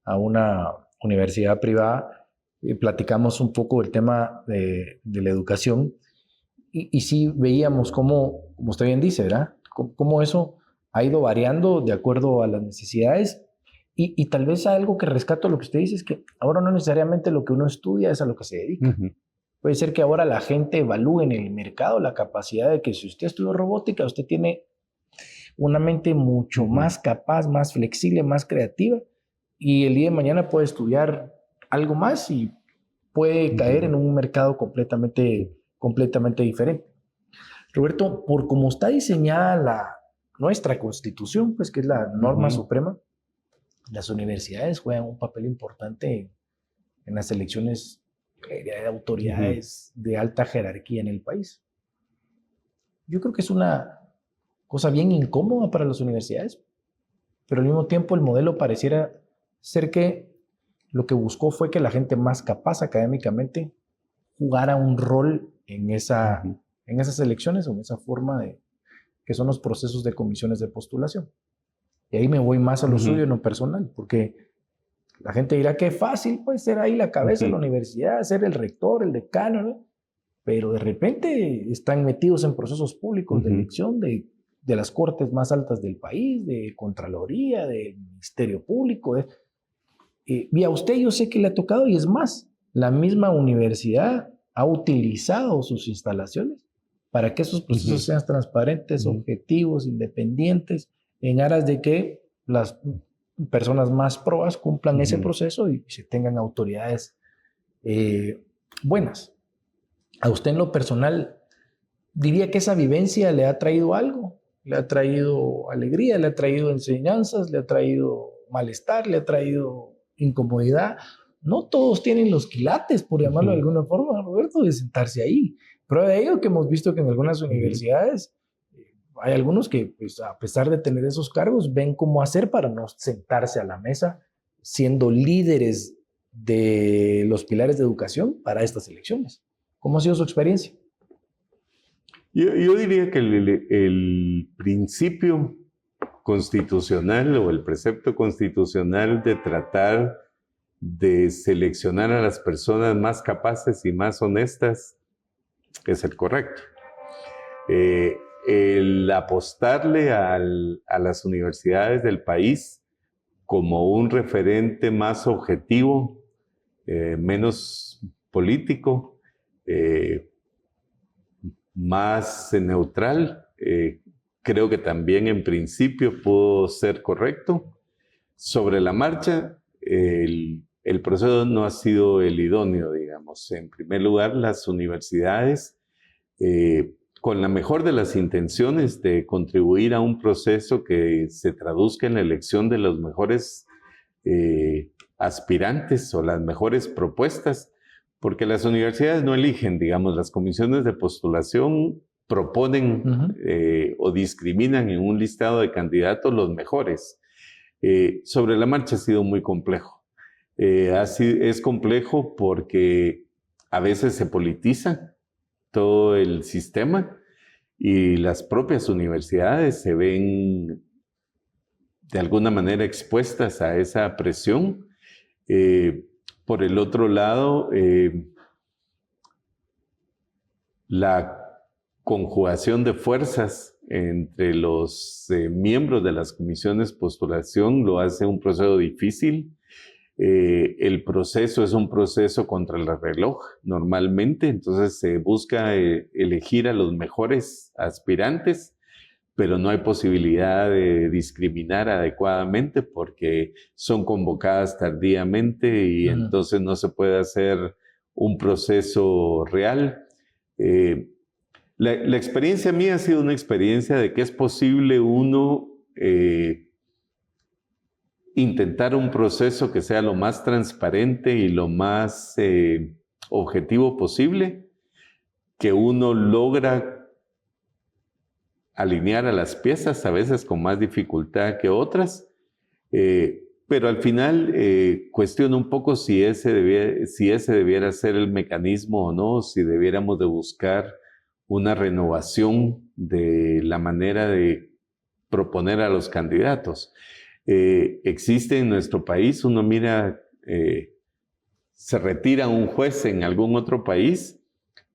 a una universidad privada. Y platicamos un poco del tema de la educación y sí veíamos cómo, como usted bien dice, ¿verdad? Cómo eso ha ido variando de acuerdo a las necesidades y tal vez algo que rescato lo que usted dice es que ahora no necesariamente lo que uno estudia es a lo que se dedica. Puede ser que ahora la gente evalúe en el mercado la capacidad de que si usted estudió robótica, usted tiene una mente mucho más capaz, más flexible, más creativa y el día de mañana puede estudiar algo más y puede caer en un mercado completamente diferente. Roberto, por cómo está diseñada nuestra Constitución, pues que es la norma suprema, las universidades juegan un papel importante en las elecciones de autoridades de alta jerarquía en el país. Yo creo que es una cosa bien incómoda para las universidades, pero al mismo tiempo el modelo pareciera ser que lo que buscó fue que la gente más capaz académicamente jugara un rol en esas elecciones o en esa forma que son los procesos de comisiones de postulación. Y ahí me voy más a lo suyo en lo personal, porque la gente dirá que fácil puede ser ahí la cabeza de la universidad, ser el rector, el decano, ¿no? Pero de repente están metidos en procesos públicos de elección de las cortes más altas del país, de Contraloría, del Ministerio Público. Y a usted yo sé que le ha tocado, y es más, la misma universidad ha utilizado sus instalaciones para que esos procesos sean transparentes, objetivos, independientes, en aras de que las personas más probas cumplan ese proceso y se tengan autoridades buenas. A usted en lo personal, diría que esa vivencia le ha traído algo, le ha traído alegría, le ha traído enseñanzas, le ha traído malestar, le ha traído incomodidad, No todos tienen los quilates, por llamarlo de alguna forma, Roberto, de sentarse ahí. Prueba de ello que hemos visto que en algunas universidades hay algunos que, pues, a pesar de tener esos cargos, ven cómo hacer para no sentarse a la mesa, siendo líderes de los pilares de educación para estas elecciones. ¿Cómo ha sido su experiencia? Yo diría que el principio constitucional o el precepto constitucional de tratar de seleccionar a las personas más capaces y más honestas es el correcto. El apostarle a las universidades del país como un referente más objetivo, menos político, más neutral, creo que también en principio pudo ser correcto. Sobre la marcha, el proceso no ha sido el idóneo, digamos. En primer lugar, las universidades, con la mejor de las intenciones de contribuir a un proceso que se traduzca en la elección de los mejores aspirantes o las mejores propuestas, porque las universidades no eligen, digamos, las comisiones de postulación proponen o discriminan en un listado de candidatos los mejores. Sobre la marcha ha sido muy complejo. Es complejo porque a veces se politiza todo el sistema y las propias universidades se ven de alguna manera expuestas a esa presión. Por el otro lado, la conjugación de fuerzas entre los miembros de las comisiones de postulación lo hace un proceso difícil. El proceso es un proceso contra el reloj normalmente, entonces se busca elegir a los mejores aspirantes, pero no hay posibilidad de discriminar adecuadamente porque son convocadas tardíamente y entonces no se puede hacer un proceso real. La experiencia mía ha sido una experiencia de que es posible uno intentar un proceso que sea lo más transparente y lo más objetivo posible, que uno logra alinear a las piezas, a veces con más dificultad que otras, pero al final cuestiono un poco si ese debiera ser el mecanismo o no, si debiéramos de buscar una renovación de la manera de proponer a los candidatos. Existe en nuestro país, uno mira, se retira un juez en algún otro país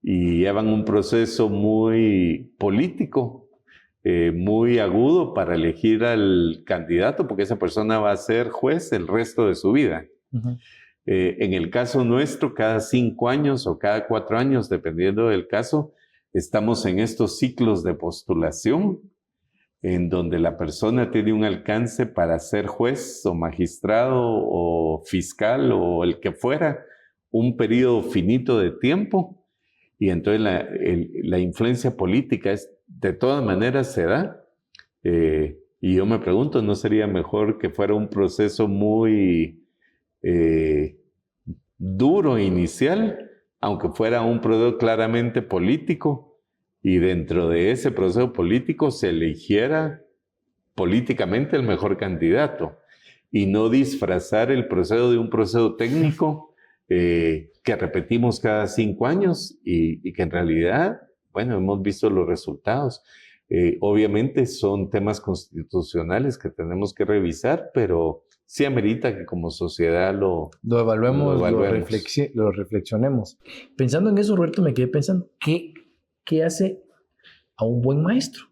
y llevan un proceso muy político, muy agudo para elegir al candidato, porque esa persona va a ser juez el resto de su vida. En el caso nuestro, cada 5 años o cada 4 años, dependiendo del caso, estamos en estos ciclos de postulación, en donde la persona tiene un alcance para ser juez o magistrado o fiscal o el que fuera, un periodo finito de tiempo, y entonces la influencia política de todas maneras se da. Y yo me pregunto, ¿no sería mejor que fuera un proceso muy duro inicial, aunque fuera un proceso claramente político, y dentro de ese proceso político se eligiera políticamente el mejor candidato y no disfrazar el proceso de un proceso técnico que repetimos cada 5 años y que en realidad, bueno, hemos visto los resultados. Obviamente son temas constitucionales que tenemos que revisar, pero sí amerita que como sociedad lo evaluemos, lo reflexionemos. Pensando en eso, Roberto, me quedé pensando, ¿qué hace a un buen maestro?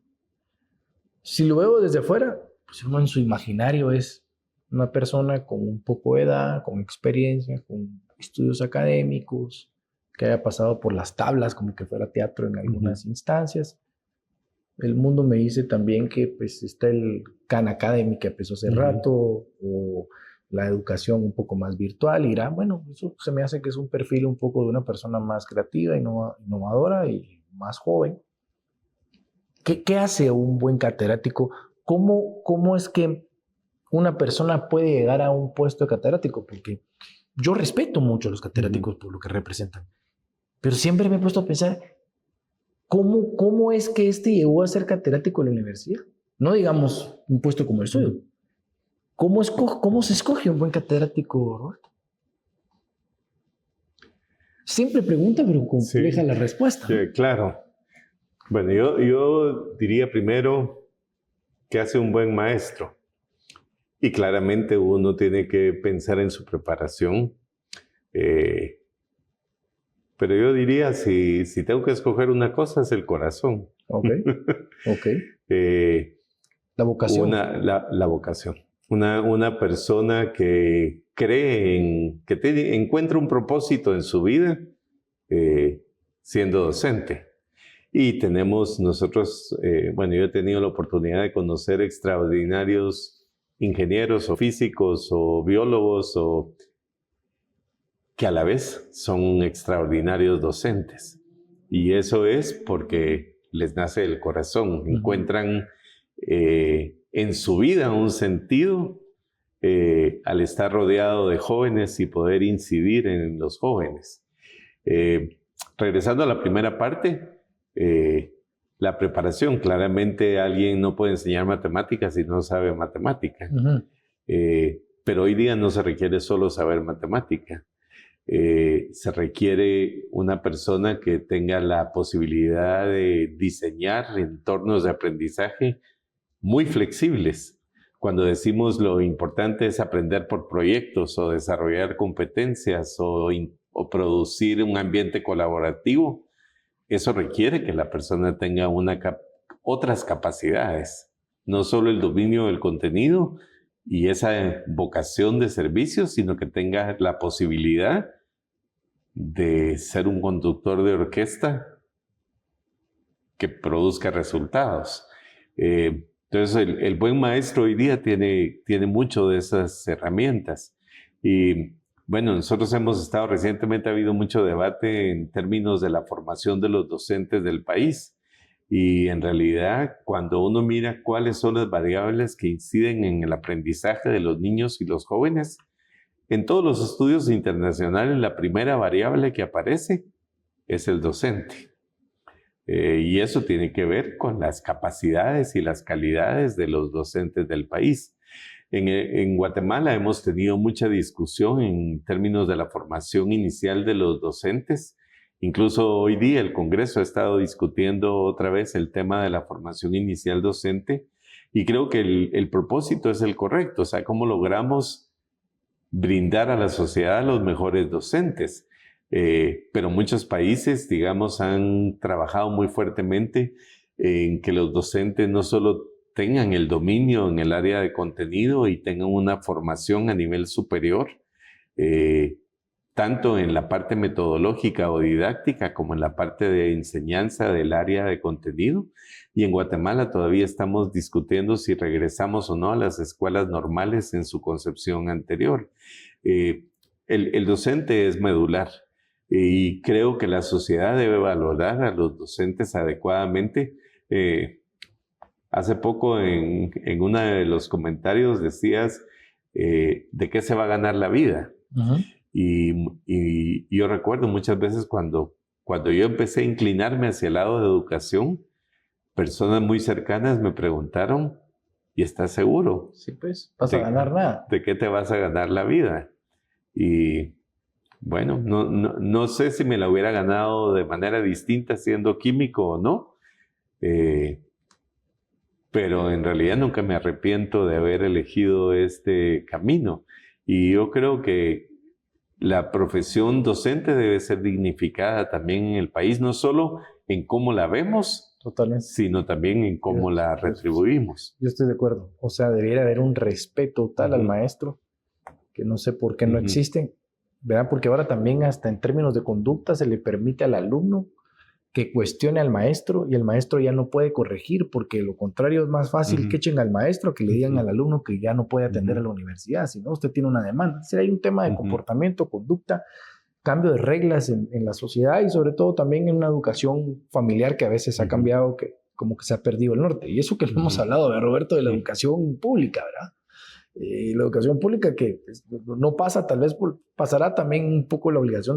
Si lo veo desde afuera, pues uno en su imaginario es una persona con un poco de edad, con experiencia, con estudios académicos, que haya pasado por las tablas como que fuera teatro en algunas instancias. El mundo me dice también que pues está el Khan Academy que empezó hace rato, o la educación un poco más virtual, y dirá, bueno, eso se me hace que es un perfil un poco de una persona más creativa, innovadora y más joven. ¿Qué hace un buen catedrático? ¿Cómo es que una persona puede llegar a un puesto de catedrático? Porque yo respeto mucho a los catedráticos por lo que representan, pero siempre me he puesto a pensar, ¿cómo es que llegó a ser catedrático de la universidad? No digamos un puesto como el suyo. ¿Cómo se escoge un buen catedrático, Roberto? Simple pregunta, pero compleja la respuesta. Sí, claro. Bueno, yo diría primero que hace un buen maestro. Y claramente uno tiene que pensar en su preparación. Pero yo diría, si tengo que escoger una cosa, es el corazón. Ok. La vocación. La vocación. Una persona que cree que encuentra un propósito en su vida siendo docente. Y tenemos nosotros, yo he tenido la oportunidad de conocer extraordinarios ingenieros o físicos o biólogos que a la vez son extraordinarios docentes. Y eso es porque les nace el corazón, encuentran en su vida un sentido al estar rodeado de jóvenes y poder incidir en los jóvenes. Regresando a la primera parte, la preparación. Claramente alguien no puede enseñar matemáticas si no sabe matemática. Pero hoy día no se requiere solo saber matemática. Se requiere una persona que tenga la posibilidad de diseñar entornos de aprendizaje muy flexibles. Cuando decimos lo importante es aprender por proyectos o desarrollar competencias o producir un ambiente colaborativo, eso requiere que la persona tenga otras capacidades, no solo el dominio del contenido y esa vocación de servicio, sino que tenga la posibilidad de ser un conductor de orquesta que produzca resultados. Entonces, el buen maestro hoy día tiene mucho de esas herramientas. Y bueno, nosotros recientemente ha habido mucho debate en términos de la formación de los docentes del país. Y en realidad, cuando uno mira cuáles son las variables que inciden en el aprendizaje de los niños y los jóvenes, en todos los estudios internacionales, la primera variable que aparece es el docente. Y eso tiene que ver con las capacidades y las calidades de los docentes del país. En Guatemala hemos tenido mucha discusión en términos de la formación inicial de los docentes. Incluso hoy día el Congreso ha estado discutiendo otra vez el tema de la formación inicial docente y creo que el propósito es el correcto, o sea, cómo logramos brindar a la sociedad los mejores docentes. Pero muchos países, digamos, han trabajado muy fuertemente en que los docentes no solo tengan el dominio en el área de contenido y tengan una formación a nivel superior, tanto en la parte metodológica o didáctica como en la parte de enseñanza del área de contenido. Y en Guatemala todavía estamos discutiendo si regresamos o no a las escuelas normales en su concepción anterior. El docente es medular y creo que la sociedad debe valorar a los docentes adecuadamente. Hace poco en uno de los comentarios decías de qué se va a ganar la vida. Y yo recuerdo muchas veces cuando yo empecé a inclinarme hacia el lado de educación, personas muy cercanas me preguntaron, ¿y estás seguro? Sí, pues, ¿vas a ganar nada? ¿De qué te vas a ganar la vida? Y bueno, no sé si me la hubiera ganado de manera distinta siendo químico o no, pero en realidad nunca me arrepiento de haber elegido este camino. Y yo creo que la profesión docente debe ser dignificada también en el país, no solo en cómo la vemos, totalmente, sino también en cómo la retribuimos. Yo estoy de acuerdo. O sea, debería haber un respeto tal al maestro, que no sé por qué no existen, ¿verdad? Porque ahora también hasta en términos de conducta se le permite al alumno que cuestione al maestro y el maestro ya no puede corregir, porque lo contrario es más fácil que echen al maestro que le digan al alumno que ya no puede atender a la universidad, si no usted tiene una demanda. Si hay un tema de comportamiento, conducta, cambio de reglas en la sociedad y sobre todo también en una educación familiar que a veces ha cambiado, que como que se ha perdido el norte. Y eso que no hemos hablado, de Roberto, de la educación pública, ¿verdad? la educación pública, que pues, no pasa, tal vez pasará también un poco la obligación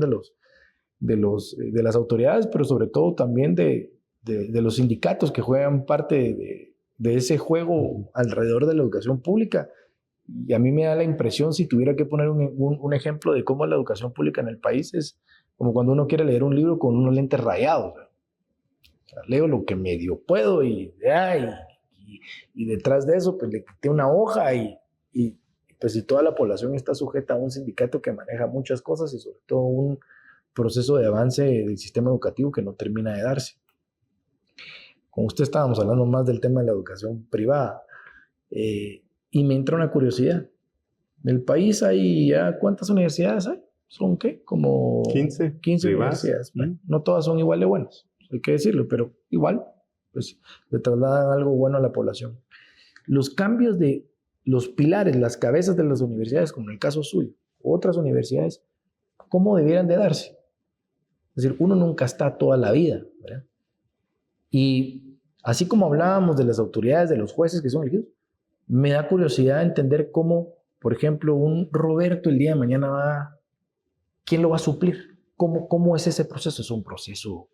de las autoridades, pero sobre todo también de los sindicatos que juegan parte de ese juego alrededor de la educación pública. Y a mí me da la impresión, si tuviera que poner un ejemplo de cómo es la educación pública en el país, es como cuando uno quiere leer un libro con unos lentes rayados. O sea, leo lo que medio puedo y detrás de eso pues le quité una hoja y pues si toda la población está sujeta a un sindicato que maneja muchas cosas y sobre todo un proceso de avance del sistema educativo que no termina de darse. Con usted estábamos hablando más del tema de la educación privada y me entra una curiosidad. En el país hay ya, ¿cuántas universidades hay? ¿Son qué? Como 15 universidades. Bueno, no todas son igual de buenas, hay que decirlo, pero igual pues, le trasladan algo bueno a la población. Los cambios de los pilares, las cabezas de las universidades, como en el caso suyo, otras universidades, ¿cómo debieran de darse? Es decir, uno nunca está toda la vida, ¿verdad? Y así como hablábamos de las autoridades, de los jueces que son elegidos, me da curiosidad entender cómo, por ejemplo, un Roberto el día de mañana ¿quién lo va a suplir? ¿Cómo es ese proceso? ¿Es un proceso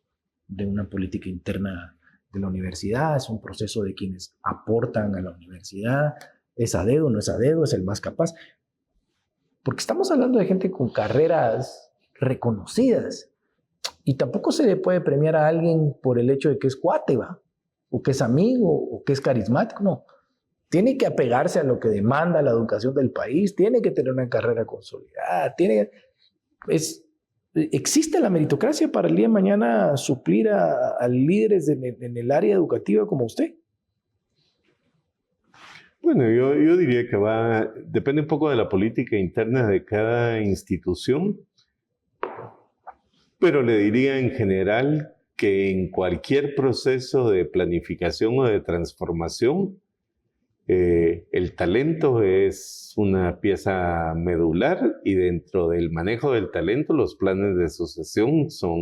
de una política interna de la universidad? ¿Es un proceso de quienes aportan a la universidad? ¿Es a dedo, no es a dedo? ¿Es el más capaz? Porque estamos hablando de gente con carreras reconocidas. Y tampoco se le puede premiar a alguien por el hecho de que es cuate, ¿va? O que es amigo, o que es carismático, no. Tiene que apegarse a lo que demanda la educación del país, tiene que tener una carrera consolidada, ¿existe la meritocracia para el día de mañana suplir a líderes en el área educativa como usted? Bueno, yo diría que depende un poco de la política interna de cada institución, pero le diría en general que en cualquier proceso de planificación o de transformación, el talento es una pieza medular y dentro del manejo del talento los planes de sucesión son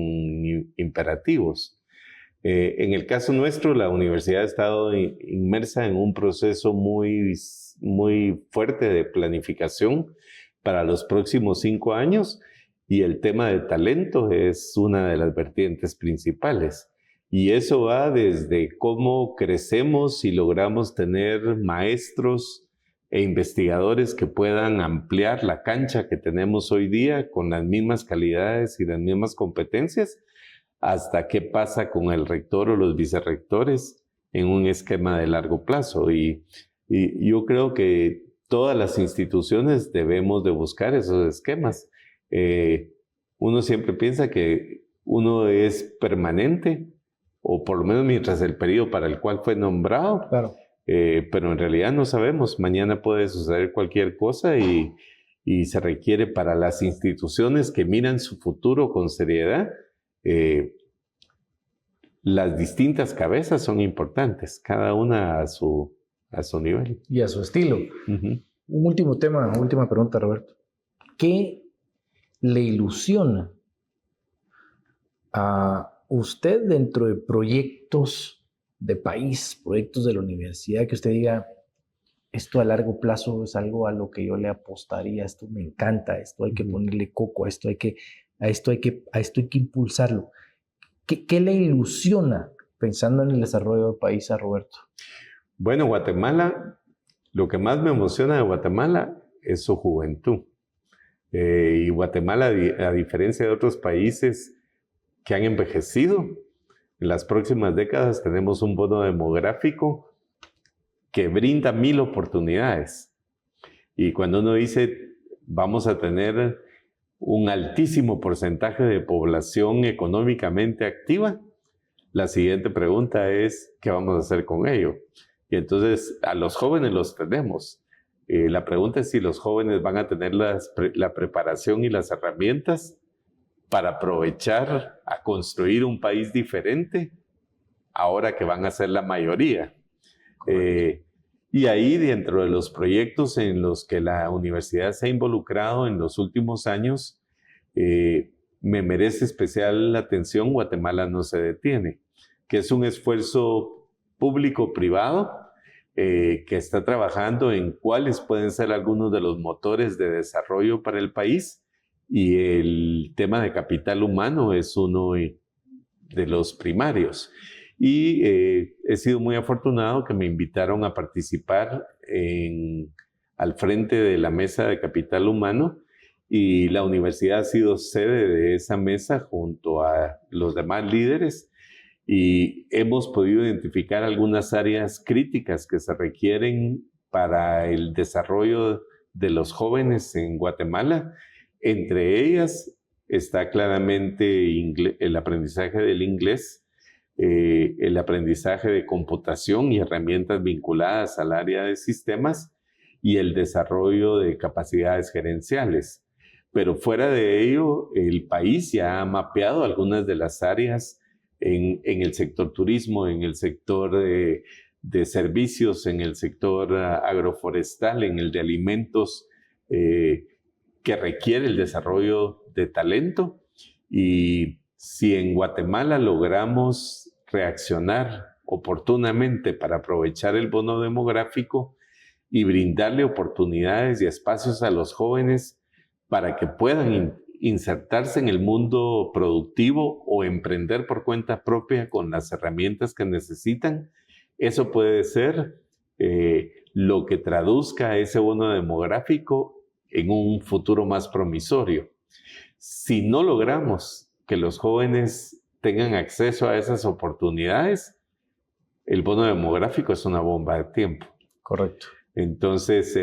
imperativos. En el caso nuestro, la universidad ha estado inmersa en un proceso muy fuerte de planificación para los próximos 5 años y el tema de talento es una de las vertientes principales. Y eso va desde cómo crecemos y logramos tener maestros e investigadores que puedan ampliar la cancha que tenemos hoy día con las mismas calidades y las mismas competencias, hasta qué pasa con el rector o los vicerrectores en un esquema de largo plazo. Y yo creo que todas las instituciones debemos de buscar esos esquemas. Uno siempre piensa que uno es permanente, o por lo menos mientras el periodo para el cual fue nombrado, claro. Pero en realidad no sabemos, mañana puede suceder cualquier cosa y se requiere para las instituciones que miran su futuro con seriedad, las distintas cabezas son importantes, cada una a su nivel. Y a su estilo. Un último tema, última pregunta, Roberto. ¿Qué le ilusiona a usted dentro de proyectos de país, proyectos de la universidad, que usted diga, esto a largo plazo es algo a lo que yo le apostaría, esto me encanta, esto hay que ponerle coco, a esto hay que impulsarlo? ¿Qué le ilusiona pensando en el desarrollo del país a Roberto? Bueno, Guatemala, lo que más me emociona de Guatemala es su juventud. Y Guatemala, a diferencia de otros países que han envejecido, en las próximas décadas tenemos un bono demográfico que brinda 1000 oportunidades. Y cuando uno dice, vamos a tener un altísimo porcentaje de población económicamente activa, la siguiente pregunta es, ¿qué vamos a hacer con ello? Y entonces, a los jóvenes los tenemos. La pregunta es si los jóvenes van a tener la preparación y las herramientas para aprovechar a construir un país diferente, ahora que van a ser la mayoría. Y ahí, dentro de los proyectos en los que la universidad se ha involucrado en los últimos años, me merece especial atención Guatemala no se detiene, que es un esfuerzo público-privado que está trabajando en cuáles pueden ser algunos de los motores de desarrollo para el país, y el tema de capital humano es uno de los primarios. Y he sido muy afortunado que me invitaron a participar al frente de la mesa de capital humano, y la universidad ha sido sede de esa mesa junto a los demás líderes, y hemos podido identificar algunas áreas críticas que se requieren para el desarrollo de los jóvenes en Guatemala. Entre ellas está claramente el aprendizaje del inglés, el aprendizaje de computación y herramientas vinculadas al área de sistemas, y el desarrollo de capacidades gerenciales. Pero fuera de ello, el país ya ha mapeado algunas de las áreas en el sector turismo, en el sector de servicios, en el sector agroforestal, en el de alimentos, que requiere el desarrollo de talento. Y si en Guatemala logramos reaccionar oportunamente para aprovechar el bono demográfico y brindarle oportunidades y espacios a los jóvenes para que puedan insertarse en el mundo productivo o emprender por cuenta propia con las herramientas que necesitan, eso puede ser lo que traduzca ese bono demográfico en un futuro más promisorio. Si no logramos que los jóvenes tengan acceso a esas oportunidades, el bono demográfico es una bomba de tiempo. Correcto. Entonces...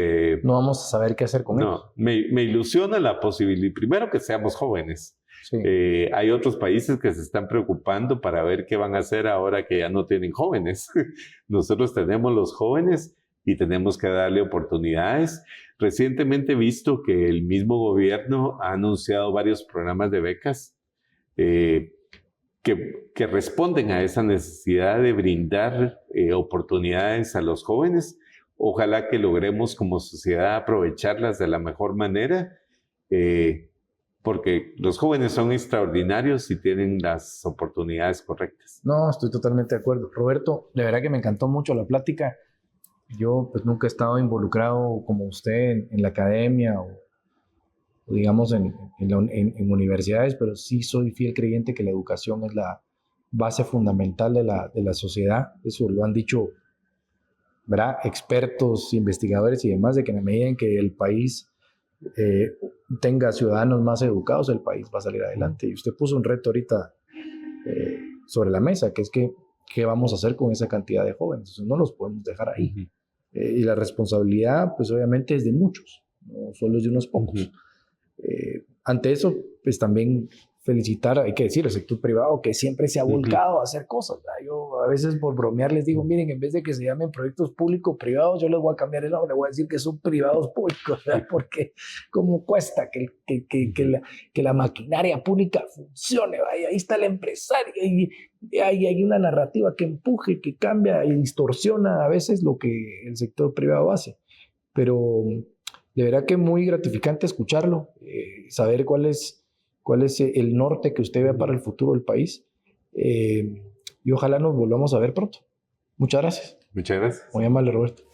no vamos a saber qué hacer con ellos. Me ilusiona la posibilidad, primero, que seamos jóvenes. Sí. Hay otros países que se están preocupando para ver qué van a hacer ahora que ya no tienen jóvenes. Nosotros tenemos los jóvenes y tenemos que darle oportunidades. Recientemente he visto que el mismo gobierno ha anunciado varios programas de becas que responden a esa necesidad de brindar oportunidades a los jóvenes. Ojalá que logremos como sociedad aprovecharlas de la mejor manera, porque los jóvenes son extraordinarios y tienen las oportunidades correctas. No, estoy totalmente de acuerdo. Roberto, de verdad que me encantó mucho la plática. Yo pues nunca he estado involucrado como usted en la academia o digamos en universidades, pero sí soy fiel creyente que la educación es la base fundamental de la sociedad. Eso lo han dicho, ¿verdad?, expertos, investigadores y demás, de que en la medida en que el país tenga ciudadanos más educados, el país va a salir adelante. Y usted puso un reto ahorita sobre la mesa, que es que ¿qué vamos a hacer con esa cantidad de jóvenes? Entonces, no los podemos dejar ahí. Uh-huh. Y la responsabilidad, pues obviamente es de muchos, no solo es de unos pocos. Uh-huh. Ante eso, pues también felicitar, hay que decir, el sector privado que siempre se ha volcado uh-huh. a hacer cosas, ¿verdad? Yo a veces por bromear les digo, miren, en vez de que se llamen proyectos público-privados, yo les voy a cambiar el nombre, les voy a decir que son privados públicos, ¿verdad? Porque cómo cuesta que la maquinaria pública funcione, ¿verdad? Y ahí está el empresario, y hay una narrativa que empuje, que cambia y distorsiona a veces lo que el sector privado hace, pero de verdad que muy gratificante escucharlo, saber cuál es el norte que usted ve para el futuro del país, y ojalá nos volvamos a ver pronto. Muchas gracias. Muchas gracias. Muy amable, Roberto.